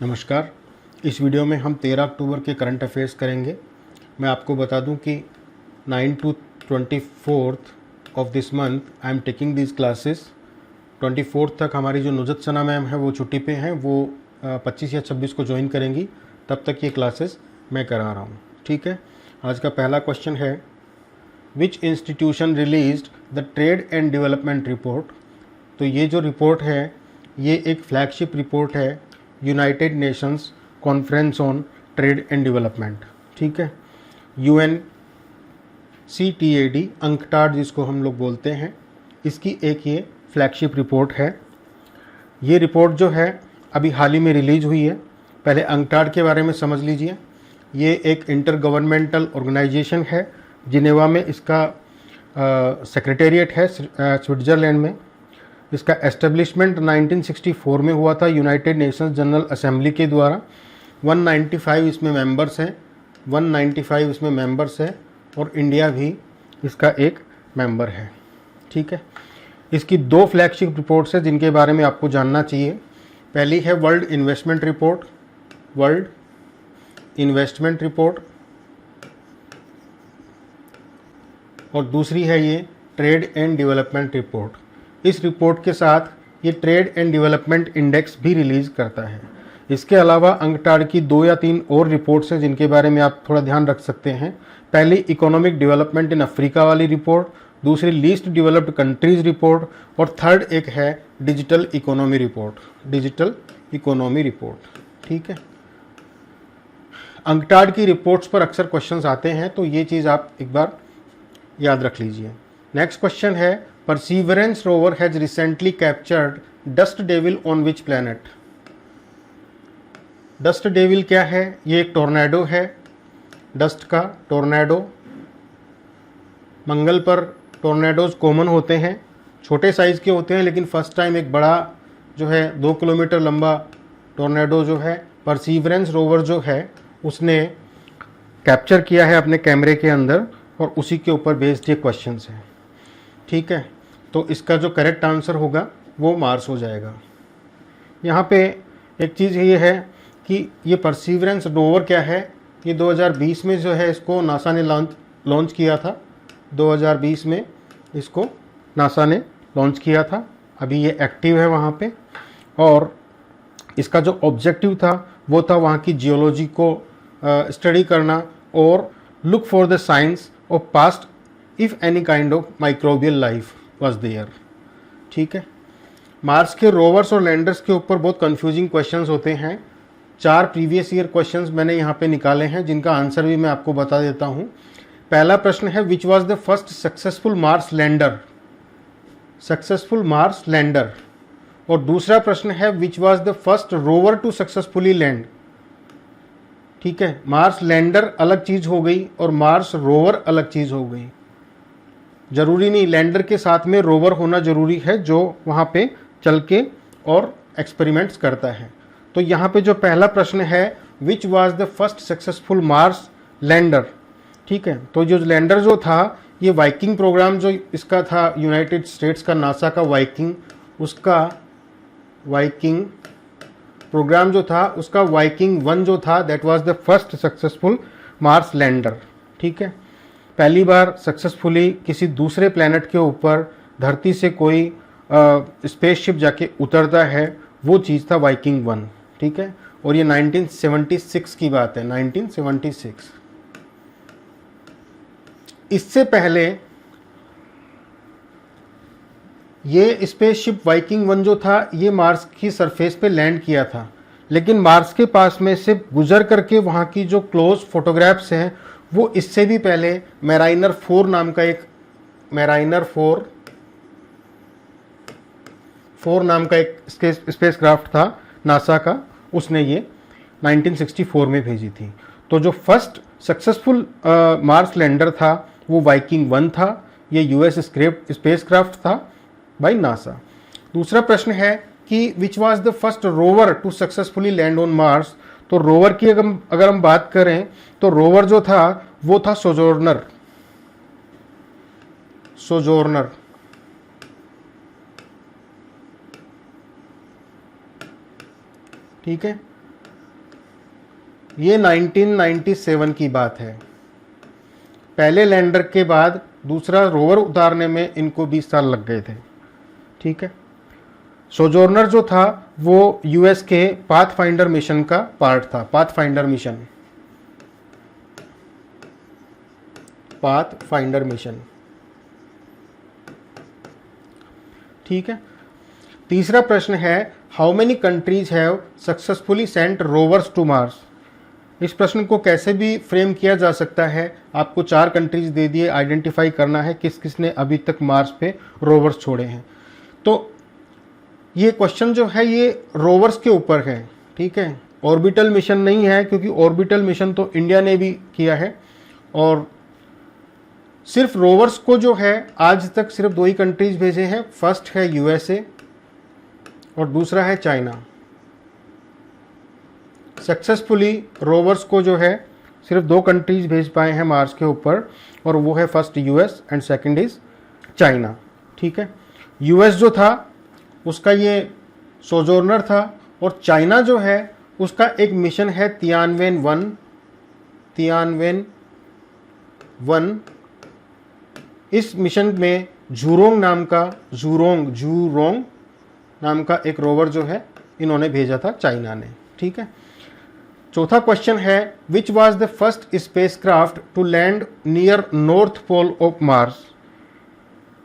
नमस्कार। इस वीडियो में हम 13 अक्टूबर के करंट अफेयर्स करेंगे। मैं आपको बता दूं कि 9 to 24 of this month I am taking these classes. 24 तक हमारी जो नुजत सना मैम है वो छुट्टी पे हैं, वो 25 या 26 को ज्वाइन करेंगी। तब तक ये क्लासेस मैं करा रहा हूँ। ठीक है। आज का पहला क्वेश्चन है, विच institution released the trade and development report. तो ये जो रिपोर्ट है ये एक फ्लैगशिप रिपोर्ट है United Nations conference on trade and development. ठीक है। UNCTAD अंकटाड जिसको हम लोग बोलते हैं, इसकी एक ये फ्लैगशिप रिपोर्ट है। ये रिपोर्ट जो है अभी हाल ही में रिलीज हुई है। पहले अंकटाड के बारे में समझ लीजिए। ये एक इंटर गवर्नमेंटल ऑर्गेनाइजेशन है, जिनेवा में इसका सेक्रेटेरिएट है, स्विट्ज़रलैंड में। इसका एस्टेब्लिशमेंट 1964 में हुआ था यूनाइटेड नेशंस जनरल असेंबली के द्वारा। 195 इसमें मेंबर्स हैं, 195 इसमें मेंबर्स हैं और इंडिया भी इसका एक मेंबर है। ठीक है। इसकी दो फ्लैगशिप रिपोर्ट्स हैं जिनके बारे में आपको जानना चाहिए। पहली है world investment report, world investment report, और दूसरी है ये ट्रेड एंड डेवलपमेंट रिपोर्ट। इस रिपोर्ट के साथ ये ट्रेड एंड डेवलपमेंट इंडेक्स भी रिलीज़ करता है। इसके अलावा अंकटाड की 2 या 3 और रिपोर्ट्स हैं जिनके बारे में आप थोड़ा ध्यान रख सकते हैं। पहली इकोनॉमिक डेवलपमेंट इन अफ्रीका वाली रिपोर्ट, दूसरी लीस्ट डेवलप्ड कंट्रीज रिपोर्ट, और थर्ड एक है digital economy report, digital economy report. ठीक है। अंकटाड की रिपोर्ट्स पर अक्सर क्वेश्चंस आते हैं, तो ये चीज़ आप एक बार याद रख लीजिए। नेक्स्ट क्वेश्चन है, perseverance rover has recently captured dust devil on which planet. Dust devil क्या है? ये एक टोर्नेडो है, डस्ट का टोर्नेडो। मंगल पर टोर्नेडोज कॉमन होते हैं, छोटे साइज़ के होते हैं, लेकिन फर्स्ट टाइम एक बड़ा जो है 2 किलोमीटर लंबा टोर्नेडो जो है परसीवरेंस रोवर जो है उसने कैप्चर किया है अपने कैमरे के अंदर, और उसी के ऊपर बेस्ड ये क्वेश्चंस हैं। ठीक है। तो इसका जो करेक्ट आंसर होगा वो मार्स हो जाएगा। यहाँ पे एक चीज़ ये है कि ये परसीवरेंस रोवर क्या है, ये 2020 में जो है इसको नासा ने लॉन्च किया था। 2020 में इसको नासा ने लॉन्च किया था। अभी ये एक्टिव है वहाँ पे, और इसका जो ऑब्जेक्टिव था वो था वहाँ की जियोलॉजी को स्टडी करना और look for the science of past if any kind of microbial life was there. ठीक है। मार्स के रोवर्स और लैंडर्स के ऊपर बहुत कंफ्यूजिंग क्वेश्चंस होते हैं। 4 प्रीवियस ईयर क्वेश्चंस मैंने यहाँ पे निकाले हैं जिनका आंसर भी मैं आपको बता देता हूँ। पहला प्रश्न है, which was the first successful Mars lander, successful Mars lander. और दूसरा प्रश्न है, which was the first rover to successfully land. ठीक है। मार्स लैंडर अलग चीज़ हो गई और मार्स रोवर अलग चीज़ हो गई। जरूरी नहीं लैंडर के साथ में रोवर होना जरूरी है जो वहाँ पे चल के और एक्सपेरिमेंट्स करता है। तो यहाँ पे जो पहला प्रश्न है, which was the first successful Mars lander. ठीक है। तो जो लैंडर जो था, ये वाइकिंग प्रोग्राम जो इसका था यूनाइटेड स्टेट्स का, नासा का वाइकिंग, उसका वाइकिंग प्रोग्राम जो था उसका वाइकिंग 1 जो था, that was the first successful Mars lander. ठीक है। पहली बार सक्सेसफुली किसी दूसरे प्लैनेट के ऊपर धरती से कोई स्पेसशिप जाके उतरता है, वो चीज़ था वाइकिंग 1। ठीक है। और ये 1976 की बात है, 1976। इससे पहले ये स्पेसशिप वाइकिंग 1 जो था ये मार्स की सरफेस पे लैंड किया था, लेकिन मार्स के पास में से गुजर करके वहाँ की जो क्लोज फोटोग्राफ्स हैं वो इससे भी पहले मैराइनर 4 नाम का एक स्पेसक्राफ्ट था नासा का, उसने ये 1964 में भेजी थी। तो जो फर्स्ट सक्सेसफुल मार्स लैंडर था वो वाइकिंग 1 था। ये यूएस स्पेसक्राफ्ट था बाय नासा। दूसरा प्रश्न है कि which was the first rover to successfully land on Mars. तो रोवर की अगर हम बात करें तो रोवर जो था वो था सोजोर्नर। ठीक है। ये 1997 की बात है। पहले लैंडर के बाद दूसरा रोवर उतारने में इनको 20 साल लग गए थे। ठीक है। सोजोर्नर जो था वो यूएस के पाथफाइंडर मिशन का पार्ट था। Pathfinder mission. ठीक है। तीसरा प्रश्न है, how many countries have successfully sent rovers to Mars. इस प्रश्न को कैसे भी फ्रेम किया जा सकता है। आपको 4 कंट्रीज दे दिए, आइडेंटिफाई करना है किस किस ने अभी तक मार्स पे रोवर्स छोड़े हैं। तो ये क्वेश्चन जो है ये रोवर्स के ऊपर है। ठीक है। ऑर्बिटल मिशन नहीं है, क्योंकि ऑर्बिटल मिशन तो इंडिया ने भी किया है, और सिर्फ रोवर्स को जो है आज तक सिर्फ 2 ही कंट्रीज भेजे हैं। फर्स्ट है यूएसए और दूसरा है चाइना। सक्सेसफुली रोवर्स को जो है सिर्फ 2 कंट्रीज भेज पाए हैं मार्स के ऊपर, और वो है first US and second is China. ठीक है। यूएस जो था उसका ये सोजोर्नर था, और चाइना जो है उसका एक मिशन है तियानवेन वन। इस मिशन में जूरोंग नाम का एक रोवर जो है इन्होंने भेजा था चाइना ने। ठीक है। चौथा क्वेश्चन है, which was the first spacecraft to land near north pole of Mars.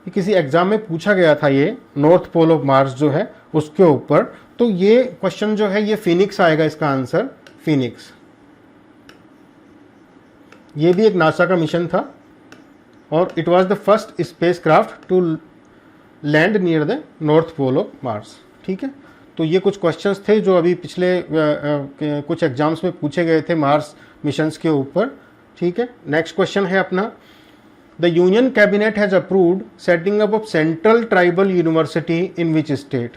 किसी एग्जाम में पूछा गया था ये नॉर्थ पोल ऑफ मार्स जो है उसके ऊपर। तो ये क्वेश्चन जो है ये फिनिक्स आएगा, इसका आंसर फिनिक्स। ये भी एक नासा का मिशन था, और it was the first spacecraft to land near the north pole of Mars. ठीक है। तो ये कुछ क्वेश्चंस थे जो अभी पिछले कुछ एग्जाम्स में पूछे गए थे मार्स मिशंस के ऊपर। ठीक है। नेक्स्ट क्वेश्चन है अपना, the union cabinet has approved setting up of central tribal university in which state.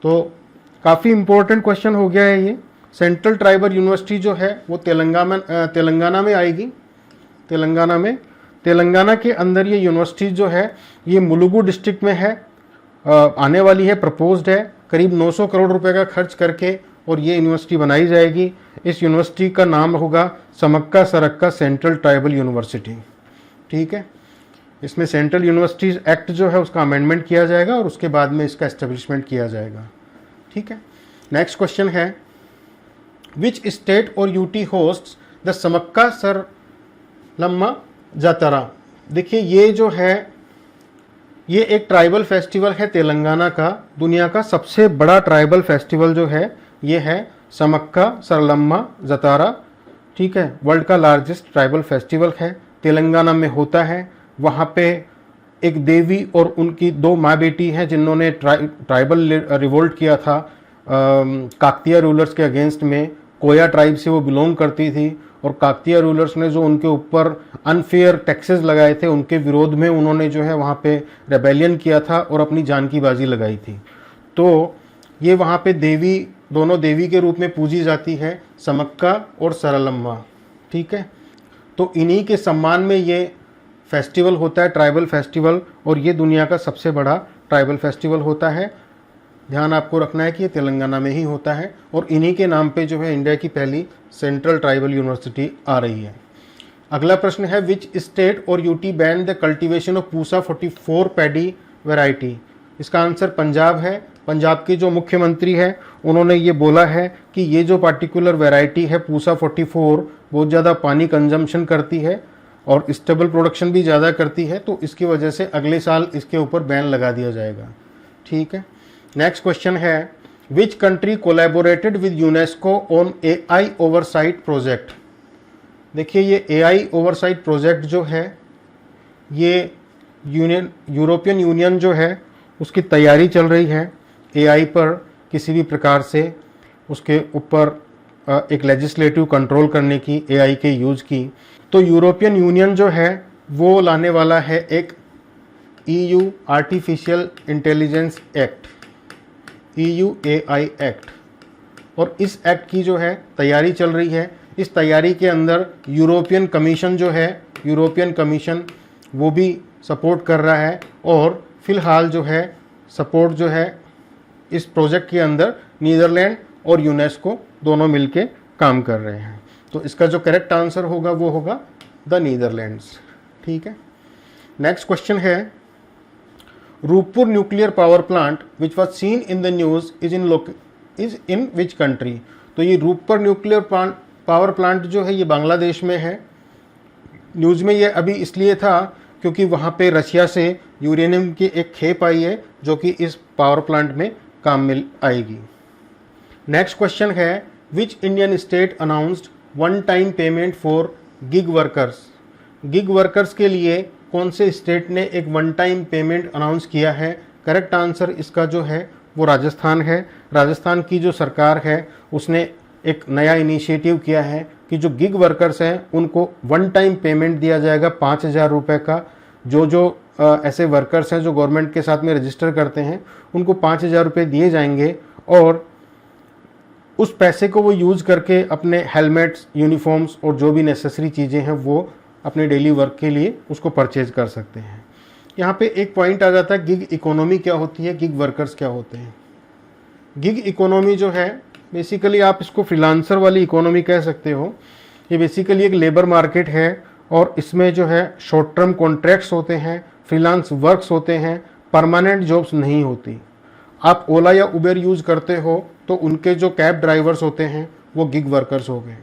तो काफ़ी इंपॉर्टेंट क्वेश्चन हो गया है ये। सेंट्रल ट्राइबल यूनिवर्सिटी जो है वो तेलंगाना में आएगी। तेलंगाना के अंदर ये यूनिवर्सिटी जो है ये मुलुगु डिस्ट्रिक्ट में है, आने वाली है, प्रपोज्ड है। करीब 900 करोड़ रुपए का खर्च करके और ये यूनिवर्सिटी बनाई जाएगी। इस यूनिवर्सिटी का नाम होगा समक्का सरक्का सेंट्रल ट्राइबल यूनिवर्सिटी। ठीक है। इसमें सेंट्रल यूनिवर्सिटीज एक्ट जो है उसका अमेंडमेंट किया जाएगा और उसके बाद में इसका एस्टेब्लिशमेंट किया जाएगा। ठीक है। नेक्स्ट क्वेश्चन है, विच स्टेट और UT hosts the Sammakka Saralamma जातरा। देखिए ये जो है ये एक ट्राइबल फेस्टिवल है तेलंगाना का। दुनिया का सबसे बड़ा ट्राइबल फेस्टिवल जो है ये है समक्का सरलम्मा जातरा। ठीक है। वर्ल्ड का लार्जेस्ट ट्राइबल फेस्टिवल है, तेलंगाना में होता है। वहाँ पे एक देवी और उनकी 2 माँ बेटी हैं जिन्होंने ट्राइबल रिवोल्ट किया था काकतिया रूलर्स के अगेंस्ट में। कोया ट्राइब से वो बिलोंग करती थी, और काकतिया रूलर्स ने जो उनके ऊपर अनफेयर टैक्सेस लगाए थे उनके विरोध में उन्होंने जो है वहाँ पे रेबेलियन किया था और अपनी जान की बाजी लगाई थी। तो ये वहाँ पे देवी, दोनों देवी के रूप में पूजी जाती है, समक्का और सरलम्मा। ठीक है। तो इन्हीं के सम्मान में ये फेस्टिवल होता है, ट्राइबल फेस्टिवल, और ये दुनिया का सबसे बड़ा ट्राइबल फेस्टिवल होता है। ध्यान आपको रखना है कि ये तेलंगाना में ही होता है, और इन्हीं के नाम पे जो है इंडिया की पहली सेंट्रल ट्राइबल यूनिवर्सिटी आ रही है। अगला प्रश्न है, विच स्टेट और UT ban the cultivation of Pusa 44 paddy variety. इसका आंसर पंजाब है। पंजाब के जो मुख्यमंत्री हैं उन्होंने ये बोला है कि ये जो पार्टिकुलर वैरायटी है पूसा 44 बहुत ज़्यादा पानी कंजम्पशन करती है और स्टेबल प्रोडक्शन भी ज़्यादा करती है, तो इसकी वजह से अगले साल इसके ऊपर बैन लगा दिया जाएगा। ठीक है। नेक्स्ट क्वेश्चन है, which country collaborated with UNESCO on AI oversight project. देखिए ये AI ओवरसाइट प्रोजेक्ट जो है ये यूरोपियन यूनियन जो है उसकी तैयारी चल रही है AI पर किसी भी प्रकार से उसके ऊपर एक लेजिस्लेटिव कंट्रोल करने की AI के यूज़ की। तो यूरोपियन यूनियन जो है वो लाने वाला है एक EU artificial intelligence act, EU AI act, और इस एक्ट की जो है तैयारी चल रही है। इस तैयारी के अंदर यूरोपियन कमीशन जो है, यूरोपियन कमीशन वो भी सपोर्ट कर रहा है, और फिलहाल जो है सपोर्ट जो है इस प्रोजेक्ट के अंदर नीदरलैंड और यूनेस्को दोनों मिलके काम कर रहे हैं। तो इसका जो करेक्ट आंसर होगा वो होगा द नीदरलैंड्स। ठीक है, नेक्स्ट क्वेश्चन है Rooppur nuclear power plant which was seen in the news is in which country. तो ये रूपपुर न्यूक्लियर पावर प्लांट जो है ये बांग्लादेश में है। न्यूज़ में ये अभी इसलिए था क्योंकि वहाँ पे रशिया से यूरेनियम की एक खेप आई है जो कि इस पावर प्लांट में काम में आएगी। नेक्स्ट क्वेश्चन है which Indian state announced one time payment for gig workers. Gig workers के लिए कौन से स्टेट ने एक वन टाइम पेमेंट अनाउंस किया है? करेक्ट आंसर इसका जो है वो राजस्थान है। राजस्थान की जो सरकार है उसने एक नया इनिशिएटिव किया है कि जो गिग वर्कर्स हैं उनको वन टाइम पेमेंट दिया जाएगा 5,000 रुपये का। जो ऐसे वर्कर्स हैं जो गवर्नमेंट के साथ में रजिस्टर करते हैं उनको 5,000 रुपये दिए जाएंगे और उस पैसे को वो यूज़ करके अपने हेलमेट्स, यूनिफॉर्म्स और जो भी नेसेसरी चीज़ें हैं वो अपने डेली वर्क के लिए उसको परचेज कर सकते हैं। यहाँ पे एक पॉइंट आ जाता है गिग इकोनॉमी क्या होती है, गिग वर्कर्स क्या होते हैं। गिग इकोनॉमी जो है बेसिकली आप इसको फ्रीलांसर वाली इकोनॉमी कह सकते हो। ये बेसिकली एक लेबर मार्केट है और इसमें जो है शॉर्ट टर्म कॉन्ट्रैक्ट्स होते हैं, फ्रीलांस वर्क्स होते हैं, परमानेंट जॉब्स नहीं होती। आप ओला या उबेर यूज़ करते हो तो उनके जो कैब ड्राइवर्स होते हैं वो गिग वर्कर्स हो गए।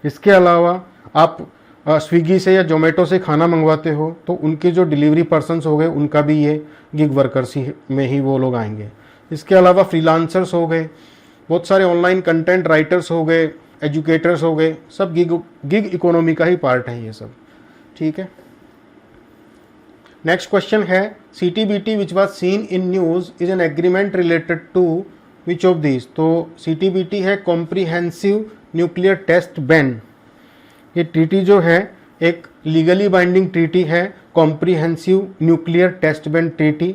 इसके अलावा आप स्विगी से या जोमेटो से खाना मंगवाते हो तो उनके जो डिलीवरी पर्सनस हो गए उनका भी ये गिग वर्कर्स ही में ही वो लोग आएंगे। इसके अलावा फ्रीलांसर्स हो गए, बहुत सारे ऑनलाइन कंटेंट राइटर्स हो गए, एजुकेटर्स हो गए, सब गिग इकोनॉमी का ही पार्ट है ये सब। ठीक है, नेक्स्ट क्वेश्चन है CTBT which was seen in news is an agreement related to which of this. तो CTBT है कॉम्प्रिहेंसिव न्यूक्लियर टेस्ट बैन। ये ट्रीटी जो है एक लीगली बाइंडिंग ट्रीटी है, comprehensive nuclear test ban treaty.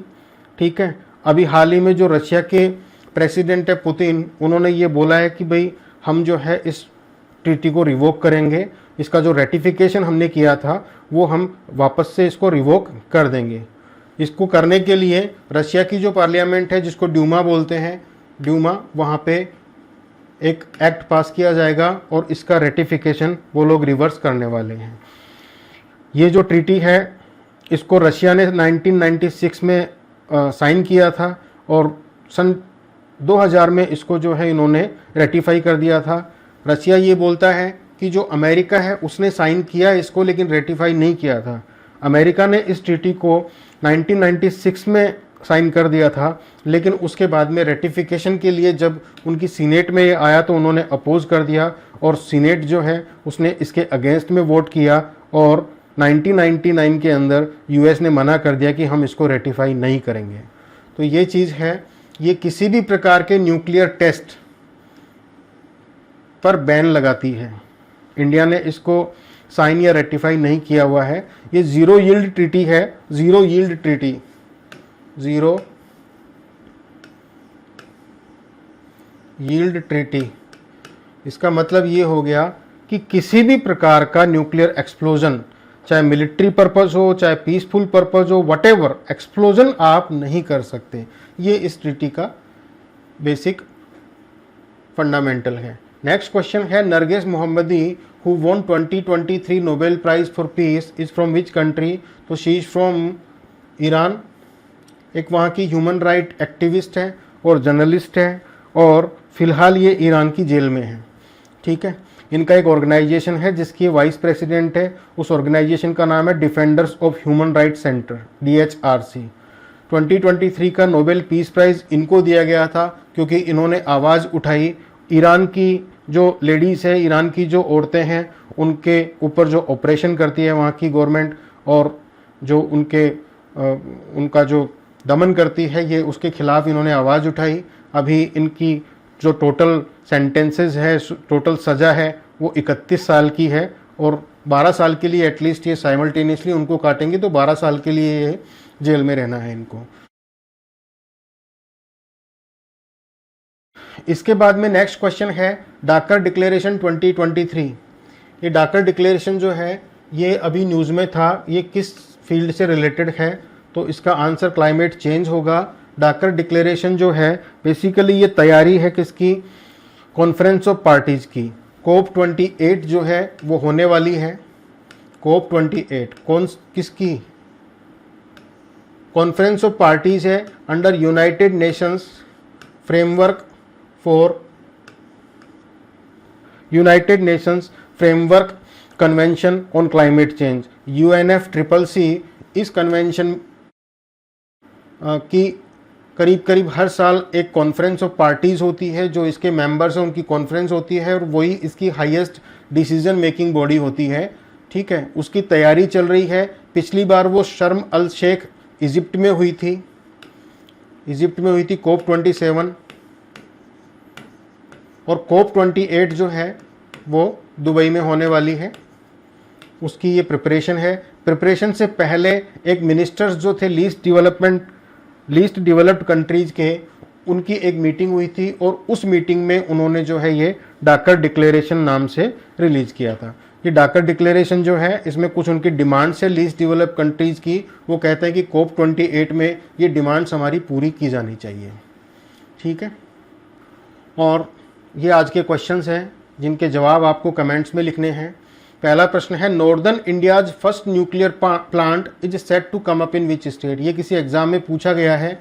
ठीक है, अभी हाल ही में जो रशिया के प्रेसिडेंट है पुतिन, उन्होंने ये बोला है कि भाई हम जो है इस ट्रीटी को रिवोक करेंगे। इसका जो रेटिफिकेशन हमने किया था वो हम वापस से इसको रिवोक कर देंगे। इसको करने के लिए रशिया की जो पार्लियामेंट है जिसको ड्यूमा बोलते हैं, ड्यूमा, वहाँ पे एक एक्ट पास किया जाएगा और इसका रेटिफिकेशन वो लोग रिवर्स करने वाले हैं। ये जो ट्रीटी है इसको रशिया ने 1996 में साइन किया था और सन 2000 में इसको जो है इन्होंने रेटिफाई कर दिया था। रशिया ये बोलता है कि जो अमेरिका है उसने साइन किया इसको लेकिन रेटिफाई नहीं किया था। अमेरिका ने इस ट्रीटी को 1996 में साइन कर दिया था लेकिन उसके बाद में रेटिफिकेशन के लिए जब उनकी सीनेट में ये आया तो उन्होंने अपोज कर दिया और सीनेट जो है उसने इसके अगेंस्ट में वोट किया और 1999 के अंदर यूएस ने मना कर दिया कि हम इसको रेटिफाई नहीं करेंगे। तो ये चीज़ है, ये किसी भी प्रकार के न्यूक्लियर टेस्ट पर बैन लगाती है। इंडिया ने इसको साइन या रेटिफाई नहीं किया हुआ है। ये ज़ीरो यील्ड ट्रीटी है, zero yield treaty, zero yield treaty. इसका मतलब ये हो गया कि किसी भी प्रकार का न्यूक्लियर एक्सप्लोजन, चाहे मिलिट्री पर्पस हो चाहे पीसफुल पर्पस हो, व्हाटएवर एक्सप्लोजन आप नहीं कर सकते। ये इस ट्रीटी का बेसिक फंडामेंटल है। नेक्स्ट क्वेश्चन है Narges Mohammadi who won 2023 Nobel prize for peace is from which country. तो शी इज फ्रॉम ईरान। एक वहाँ की ह्यूमन राइट एक्टिविस्ट है और जर्नलिस्ट है और फिलहाल ये ईरान की जेल में है। ठीक है, इनका एक ऑर्गेनाइजेशन है जिसकी वाइस प्रेसिडेंट है। उस ऑर्गेनाइजेशन का नाम है defenders of human rights centre, DHRC। 2023 का नोबेल पीस प्राइज़ इनको दिया गया था क्योंकि इन्होंने आवाज़ उठाई। ईरान की जो लेडीज़ है, ईरान की जो औरतें हैं, उनके ऊपर जो ऑपरेशन करती है वहाँ की गवर्नमेंट और जो उनका जो दमन करती है, ये उसके खिलाफ इन्होंने आवाज़ उठाई। अभी इनकी जो टोटल सेंटेंसेस है, टोटल सज़ा है वो 31 साल की है और 12 साल के लिए एटलीस्ट ये साइमल्टेनियसली उनको काटेंगे तो 12 साल के लिए ये जेल में रहना है इनको। इसके बाद में नेक्स्ट क्वेश्चन है डाकर डिक्लेरेशन 2023। ये डाकर डिक्लेरेशन जो है ये अभी न्यूज़ में था, ये किस फील्ड से रिलेटेड है? तो इसका आंसर क्लाइमेट चेंज होगा। डाकर डिक्लेरेशन जो है बेसिकली ये तैयारी है किसकी? कॉन्फ्रेंस ऑफ पार्टीज़ की। कोप 28 जो है वो होने वाली है। कोप 28 किसकी? कॉन्फ्रेंस ऑफ पार्टीज है under United Nations framework for United Nations framework convention on climate change, UNFCCC। इस कन्वेंशन की करीब करीब हर साल एक कॉन्फ्रेंस ऑफ पार्टीज़ होती है, जो इसके मेंबर्स हैं उनकी कॉन्फ्रेंस होती है और वही इसकी हाईएस्ट डिसीजन मेकिंग बॉडी होती है। ठीक है, उसकी तैयारी चल रही है। पिछली बार वो शर्म अल शेख इजिप्ट में हुई थी, कोप 27, और कोप 28 जो है वो दुबई में होने वाली है। उसकी ये प्रिपरेशन है। प्रिपरेशन से पहले एक मिनिस्टर्स जो थे लीस्ट डेवलप्ड कंट्रीज़ के, उनकी एक मीटिंग हुई थी और उस मीटिंग में उन्होंने जो है ये डाकर डिक्लेरेशन नाम से रिलीज़ किया था। ये डाकर डिक्लेरेशन जो है इसमें कुछ उनकी डिमांड्स है लीस्ट डेवलप्ड कंट्रीज़ की। वो कहते हैं कि कोप 28 में ये डिमांड्स हमारी पूरी की जानी चाहिए। ठीक है, और ये आज के क्वेश्चंस हैं जिनके जवाब आपको कमेंट्स में लिखने हैं। पहला प्रश्न है, northern India's first nuclear plant is set to come up in which state. ये किसी एग्जाम में पूछा गया है,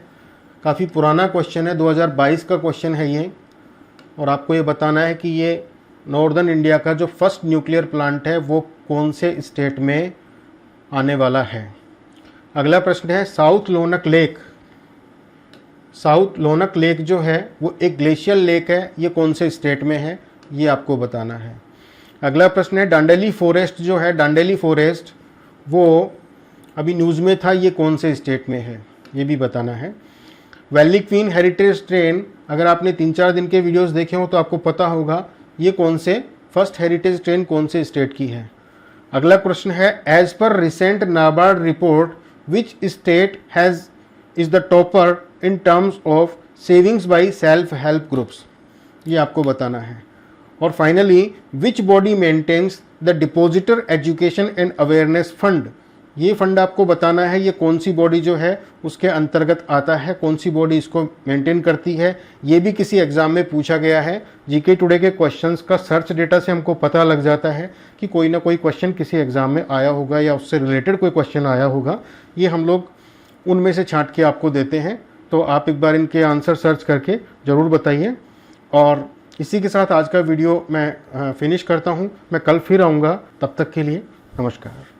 काफ़ी पुराना क्वेश्चन है, 2022 का क्वेश्चन है ये, और आपको ये बताना है कि ये नॉर्दर्न इंडिया का जो फर्स्ट न्यूक्लियर प्लांट है वो कौन से स्टेट में आने वाला है। अगला प्रश्न है, साउथ लोनक लेक जो है वो एक ग्लेशियल लेक है, ये कौन से स्टेट में है, ये आपको बताना है। अगला प्रश्न है, डांडेली फॉरेस्ट जो है, डांडेली फॉरेस्ट वो अभी न्यूज़ में था, ये कौन से स्टेट में है, ये भी बताना है। वैली क्वीन हेरिटेज ट्रेन, अगर आपने 3-4 दिन के वीडियोस देखे हो तो आपको पता होगा ये कौन से फर्स्ट हेरिटेज ट्रेन कौन से स्टेट की है। अगला प्रश्न है, as per recent NABARD report which state is the topper in terms of savings by self help groups, ये आपको बताना है। और finally, which body maintains the depositor education and awareness fund, ये फंड आपको बताना है ये कौन सी बॉडी जो है उसके अंतर्गत आता है, कौन सी बॉडी इसको मेंटेन करती है। ये भी किसी एग्जाम में पूछा गया है। जीके टुडे के क्वेश्चंस का सर्च डेटा से हमको पता लग जाता है कि कोई ना कोई क्वेश्चन किसी एग्जाम में आया होगा या उससे रिलेटेड कोई क्वेश्चन आया होगा। ये हम लोग उनमें से छांट के आपको देते हैं, तो आप एक बार इनके आंसर सर्च करके ज़रूर बताइए। और इसी के साथ आज का वीडियो मैं फिनिश करता हूँ। मैं कल फिर आऊँगा, तब तक के लिए नमस्कार।